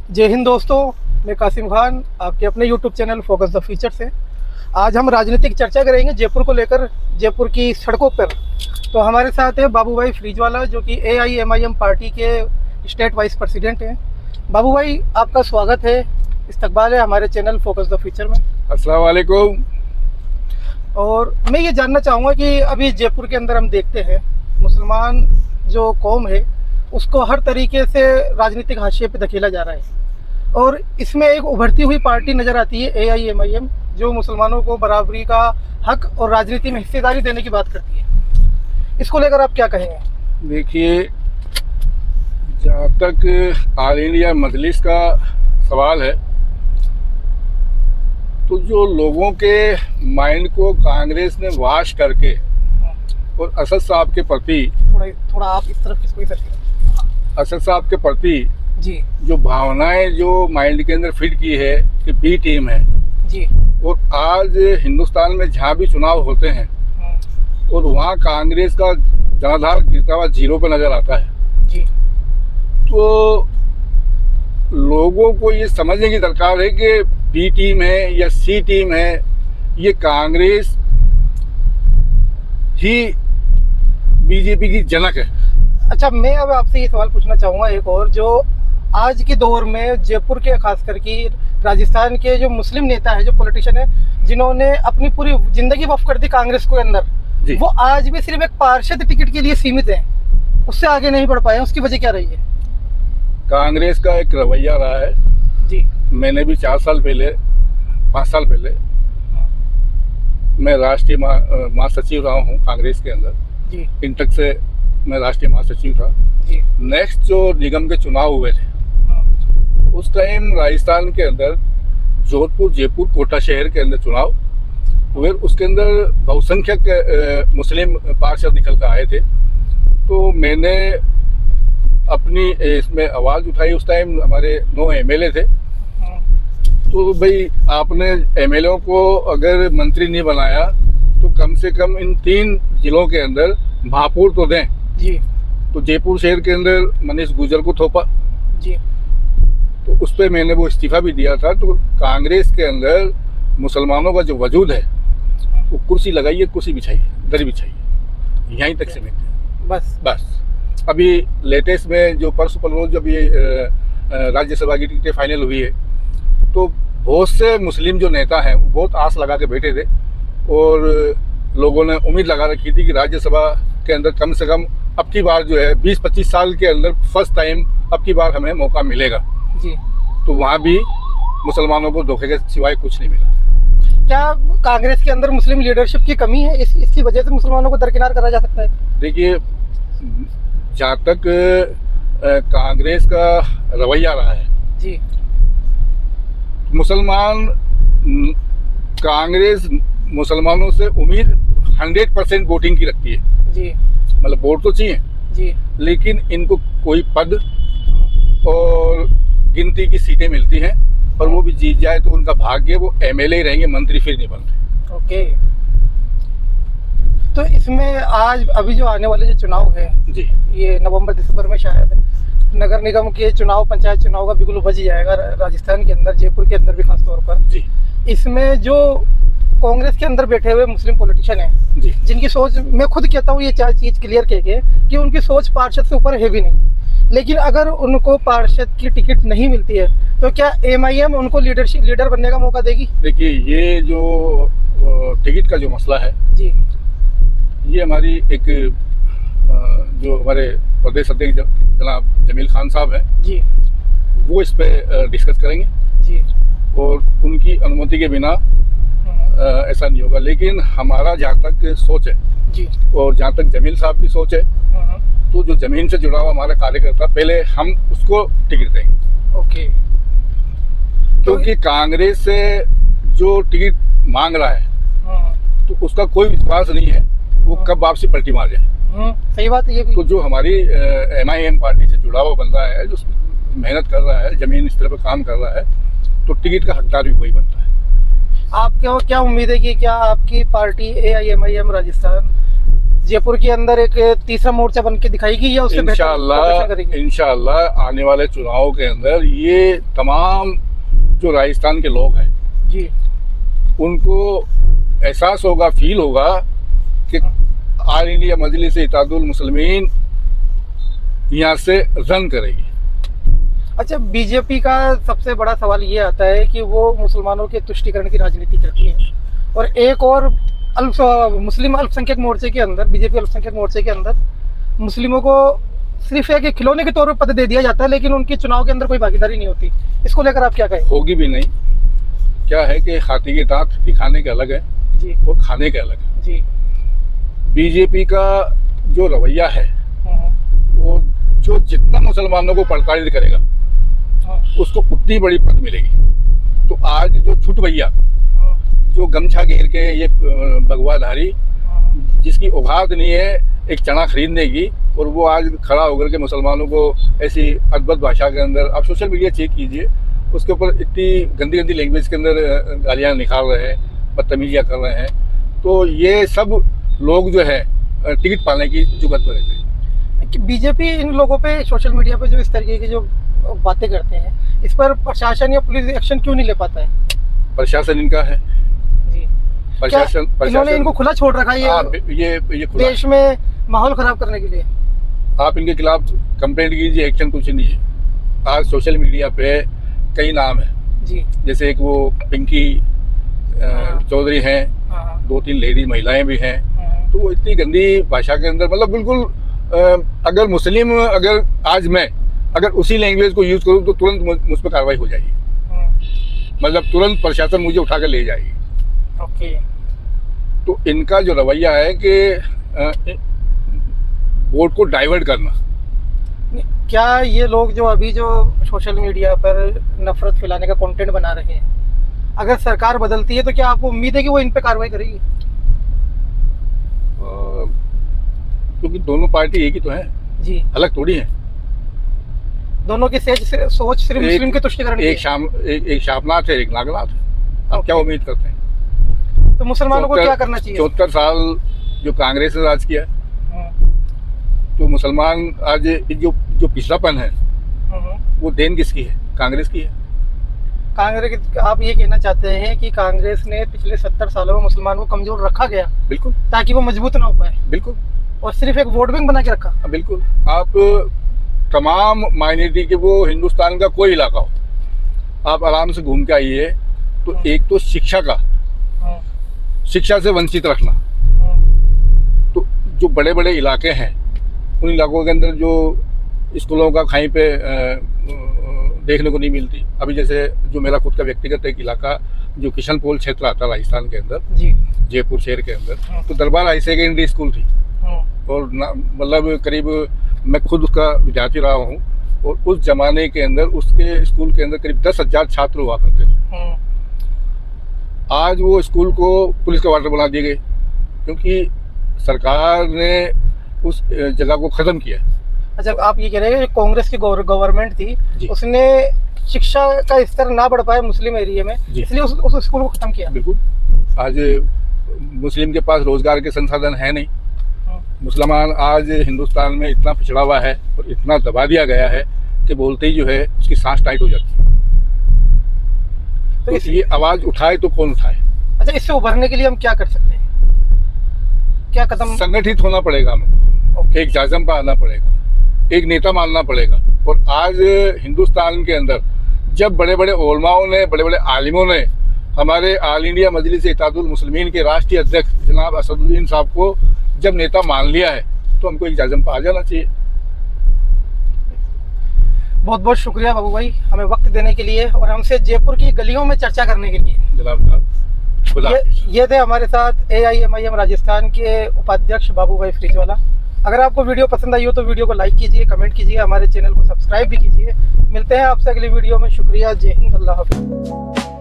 जय हिंद दोस्तों, मैं कासिम खान आपके अपने YouTube channel focus the future से। आज हम राजनीतिक चर्चा करेंगे जयपुर को लेकर, जयपुर की सड़कों पर। तो हमारे साथ है बाबू भाई फ्रीजवाला, जो कि AIMIM पार्टी के स्टेट वाइस प्रेसिडेंट हैं। बाबू भाई, आपका स्वागत है, इस्तकबाल है हमारे चैनल फोकस द फ्यूचर में। अस्सलाम वालेकुम। और मैं ये जानना चाहूँगा कि अभी जयपुर के अंदर हम देखते हैं मुसलमान जो कौम है उसको हर तरीके से राजनीतिक हाशिए पे धकेला जा रहा है, और इसमें एक उभरती हुई पार्टी नज़र आती है AIMIM, जो मुसलमानों को बराबरी का हक और राजनीति में हिस्सेदारी देने की बात करती है। इसको लेकर आप क्या कहेंगे? देखिए, जहाँ तक ऑल इंडिया मजलिस का सवाल है, तो जो लोगों के माइंड को कांग्रेस ने वाश करके और असद साहब के प्रति थोड़ा आप इस तरफ किसको इधर असद साहब के प्रति जी जो भावनाएं जो माइंड के अंदर फिट की है कि बी टीम है जी, और आज हिंदुस्तान में जहाँ भी चुनाव होते हैं और वहाँ कांग्रेस का जनाधार गिरता हुआ जीरो पे नजर आता है जी, तो लोगों को ये समझने की दरकार है कि बी टीम है या सी टीम है, ये कांग्रेस ही बीजेपी की जनक है। अच्छा, मैं अब आपसे ये सवाल पूछना चाहूँगा एक और, जो आज के दौर में जयपुर के खास करके राजस्थान के जो मुस्लिम नेता है, जो पॉलिटिशियन है, जिन्होंने अपनी पूरी जिंदगी वक्फ कर दी कांग्रेस के अंदर, वो आज भी सिर्फ एक पार्षद टिकट के लिए सीमित है, उससे आगे नहीं बढ़ पाए। उसकी वजह क्या रही है? कांग्रेस का एक रवैया रहा है जी। मैंने भी 5 साल पहले मैं राष्ट्रीय महासचिव रहा हूँ कांग्रेस के अंदर जी। इंटक से मैं राष्ट्रीय महासचिव था जी। नेक्स्ट जो निगम के चुनाव हुए थे, उस टाइम राजस्थान के अंदर जोधपुर, जयपुर, कोटा शहर के अंदर चुनाव हुए। उसके अंदर बहुसंख्यक मुस्लिम पार्षद निकल कर आए थे, तो मैंने अपनी इसमें आवाज़ उठाई। उस टाइम हमारे 9 MLA थे, तो भाई आपने MLA को अगर मंत्री नहीं बनाया तो कम से कम इन 3 जिलों के अंदर महापौर तो दें जी। तो जयपुर शहर के अंदर मनीष गुर्जर को थोपा जी। तो उस पर मैंने वो इस्तीफा भी दिया था। तो कांग्रेस के अंदर मुसलमानों का जो वजूद है, वो कुर्सी लगाइए, कुर्सी बिछाइए, दरी बिछाइए, यहीं तक सीमित है बस। अभी लेटेस्ट में जो परसों रोज जब ये राज्यसभा की टिकटें फाइनल हुई है, तो बहुत से मुस्लिम जो नेता हैं वो बहुत आस लगा के बैठे थे और लोगों ने उम्मीद लगा रखी थी कि राज्यसभा के अंदर कम से कम अब की बार जो है 20-25 साल के अंदर फर्स्ट टाइम अब की बार हमें मौका मिलेगा जी। तो वहाँ भी मुसलमानों को धोखे के सिवाय कुछ नहीं मिला। क्या कांग्रेस के अंदर मुस्लिम लीडरशिप की कमी है? इसकी वजह से मुसलमानों को दरकिनार करा जा सकता है? देखिए, जहाँ तक कांग्रेस का रवैया रहा है जी, कांग्रेस मुसलमानों से उम्मीद 100% वोटिंग की रखती है जी। मतलब वोट तो चाहिए जी, लेकिन इनको कोई पद और गिनती की सीटें मिलती हैं, और वो भी जीत जाए तो उनका भाग्य, वो MLA रहेंगे, मंत्री फिर नहीं बनते। ओके। तो इसमें आज अभी जो आने वाले जो चुनाव है जी, ये नवंबर-दिसंबर में शायद नगर निगम के चुनाव, पंचायत चुनाव का बिल्कुल बज जाएगा राजस्थान के अंदर, जयपुर के अंदर भी खास तौर पर जी। इसमें जो कांग्रेस के अंदर बैठे हुए मुस्लिम पॉलिटिशियन हैं जी, जिनकी सोच, मैं खुद कहता हूँ ये चार चीज़ क्लियर कह के कि उनकी सोच पार्षद से ऊपर है भी नहीं, लेकिन अगर उनको पार्षद की टिकट नहीं मिलती है तो क्या MIM उनको लीडर बनने का मौका देगी? देखिए, ये जो टिकट का जो मसला है जी, ये हमारी एक जो हमारे प्रदेश अध्यक्ष जनाब जमील खान साहब हैं जी, वो इस पे डिस्कस करेंगे जी, और उनकी अनुमति के बिना ऐसा नहीं होगा। लेकिन हमारा जहाँ तक सोच है जी, और जहाँ तक जमील साहब की सोच है, तो जो जमीन से जुड़ा हुआ हमारा कार्यकर्ता, पहले हम उसको टिकट देंगे। ओके। क्योंकि कांग्रेस से जो टिकट मांग रहा है तो उसका कोई विश्वास नहीं है वो कब वापसी पलटी मार जाए। सही बात है ये भी। तो जो हमारी MIM पार्टी से जुड़ा हुआ बंदा है, जो मेहनत कर रहा है, जमीन इस तरह पर काम कर रहा है, तो टिकट का हकदार भी वही बनता है। आपके क्या उम्मीद है कि क्या आपकी पार्टी AIMIM राजस्थान जयपुर के अंदर एक तीसरा मोर्चा बन के दिखाएगी या उससे बेहतर प्रदर्शन करेगी? इंशाअल्लाह आने वाले चुनाव के अंदर ये तमाम जो राजस्थान के लोग हैं जी, उनको एहसास होगा, फील होगा कि ऑल इंडिया मजलिस इत्तेहादुल मुस्लिमीन यहाँ से रन करेगी। अच्छा, बीजेपी का सबसे बड़ा सवाल ये आता है कि वो मुसलमानों के तुष्टीकरण की राजनीति करती है, और एक और मुस्लिम अल्पसंख्यक मोर्चे के अंदर, बीजेपी अल्पसंख्यक मोर्चे के अंदर मुस्लिमों को सिर्फ एक खिलौने के तौर पर पद दे दिया जाता है, लेकिन उनके चुनाव के अंदर कोई भागीदारी नहीं होती। इसको लेकर आप क्या कहें? होगी भी नहीं। क्या है कि हाथी के दांत दिखाने के अलग है जी, और खाने के अलग है जी। बीजेपी का जो रवैया है वो जो जितना मुसलमानों को प्रताड़ित करेगा उसको उतनी बड़ी पद मिलेगी। तो आज जो छुट भैया, जो गमछा घेर के ये भगवाधारी, जिसकी औकात नहीं है एक चना खरीदने की, और वो आज खड़ा होकर के मुसलमानों को ऐसी अद्भुत भाषा के अंदर, आप सोशल मीडिया चेक कीजिए, उसके ऊपर इतनी गंदी गंदी लैंग्वेज के अंदर गालियाँ निकाल रहे हैं, बदतमीजियाँ कर रहे हैं। तो ये सब लोग जो है टिकट पाने की जुगत में रहते हैं। बीजेपी इन लोगों पे सोशल मीडिया पे जो इस तरीके की जो बातें करते हैं, इस पर प्रशासन या पुलिस एक्शन क्यों नहीं ले पाता है? प्रशासन इनका है जी। प्रशासन इन्होंने इनको खुला छोड़ रखा है ये खुला देश में माहौल खराब करने के लिए। आप इनके खिलाफ कंप्लेंट कीजिए, एक्शन कुछ नहीं है। आज सोशल मीडिया पे कई नाम है जी, जैसे एक वो पिंकी चौधरी हैं, 2-3 लेडी महिलाएं भी हैं। तो वो इतनी गंदी भाषा के अंदर, मतलब बिल्कुल अगर मुस्लिम, अगर आज मैं अगर उसी लैंग्वेज को यूज करूँ तो तुरंत मुझ पर कार्रवाई हो जाएगी, मतलब तुरंत प्रशासन मुझे उठा कर ले जाएगी। ओके। तो इनका जो रवैया है कि वोट को डाइवर्ट करना। क्या ये लोग जो अभी जो सोशल मीडिया पर नफरत फैलाने का कंटेंट बना रहे हैं, अगर सरकार बदलती है तो क्या आपको उम्मीद है कि वो इन पे कार्रवाई करेगी? क्योंकि दोनों पार्टी एक ही तो है जी, अलग थोड़ी है। दोनों की सोच सिर्फ मुस्लिम के तुष्टीकरण की है। एक शापनाथ है, एक नागनाथ है। आप क्या उम्मीद करते हैं? तो मुसलमानों को क्या करना चाहिए? 74 साल जो कांग्रेस ने राज किया, तो मुसलमान आज जो पिछड़ापन है वो देन किसकी है? कांग्रेस की है। कांग्रेस, आप ये कहना चाहते हैं कि कांग्रेस ने पिछले 70 सालों में मुसलमानों को कमजोर रखा गया, बिल्कुल, ताकि वो मजबूत ना हो पाए, बिल्कुल, और सिर्फ एक वोट बैंक बना के रखा। बिल्कुल। आप तमाम माइनॉरिटी के, वो हिंदुस्तान का कोई इलाका हो, आप आराम से घूम के आइए, तो एक तो शिक्षा से वंचित रखना। तो जो बड़े बड़े इलाके हैं, उन इलाकों के अंदर जो स्कूलों का कहीं पे देखने को नहीं मिलती। अभी जैसे जो मेरा खुद का व्यक्तिगत एक इलाका जो किशनपोल क्षेत्र आता है राजस्थान के अंदर, जयपुर शहर के अंदर, तो दरबार हाई सेकेंडरी स्कूल थी, और मतलब करीब मैं खुद उसका विद्यार्थी रहा हूँ, और उस जमाने के अंदर उसके स्कूल के अंदर करीब 10,000 छात्र हुआ करते थे। आज वो स्कूल को पुलिस का वार्ड बना दिए गए, क्योंकि सरकार ने उस जगह को खत्म किया। अच्छा, आप ये कह रहे हैं कांग्रेस की गवर्नमेंट थी, उसने शिक्षा का स्तर ना बढ़ पाया मुस्लिम एरिया में, इसलिए उस स्कूल को खत्म किया। बिल्कुल। आज मुस्लिम के पास रोजगार के संसाधन है नहीं। मुसलमान आज हिंदुस्तान में इतना पिछड़ा हुआ है और इतना दबा दिया गया है कि बोलते ही जो है उसकी सांस टाइट हो जाती है। तो ये आवाज उठाए तो कौन उठाए? अच्छा, इससे उभरने के लिए हम क्या कर सकते हैं? क्या कदम? संगठित होना पड़ेगा हमें, एक जाज़म पर आना पड़ेगा, एक नेता मानना पड़ेगा। और आज हिंदुस्तान के अंदर जब बड़े बड़े उलमाओं ने, बड़े बड़े आलिमों ने हमारे ऑल इंडिया मजलिस इत्तेहादुल मुस्लिमीन के राष्ट्रीय अध्यक्ष जनाब असदुद्दीन साहब को जब नेता मान लिया है, तो हमको एक जाज़म पर आ जाना चाहिए। बहुत बहुत शुक्रिया बाबू भाई, हमें वक्त देने के लिए और हमसे जयपुर की गलियों में चर्चा करने के लिए। जनाब, ये थे हमारे साथ AIMIM राजस्थान के उपाध्यक्ष बाबू भाई फ्रिजवाला। अगर आपको वीडियो पसंद आई हो तो वीडियो को लाइक कीजिए, कमेंट कीजिए, हमारे चैनल को सब्सक्राइब भी कीजिए। मिलते हैं आपसे अगली वीडियो में। शुक्रिया, जय हिंद, अल्लाह हाफिज़।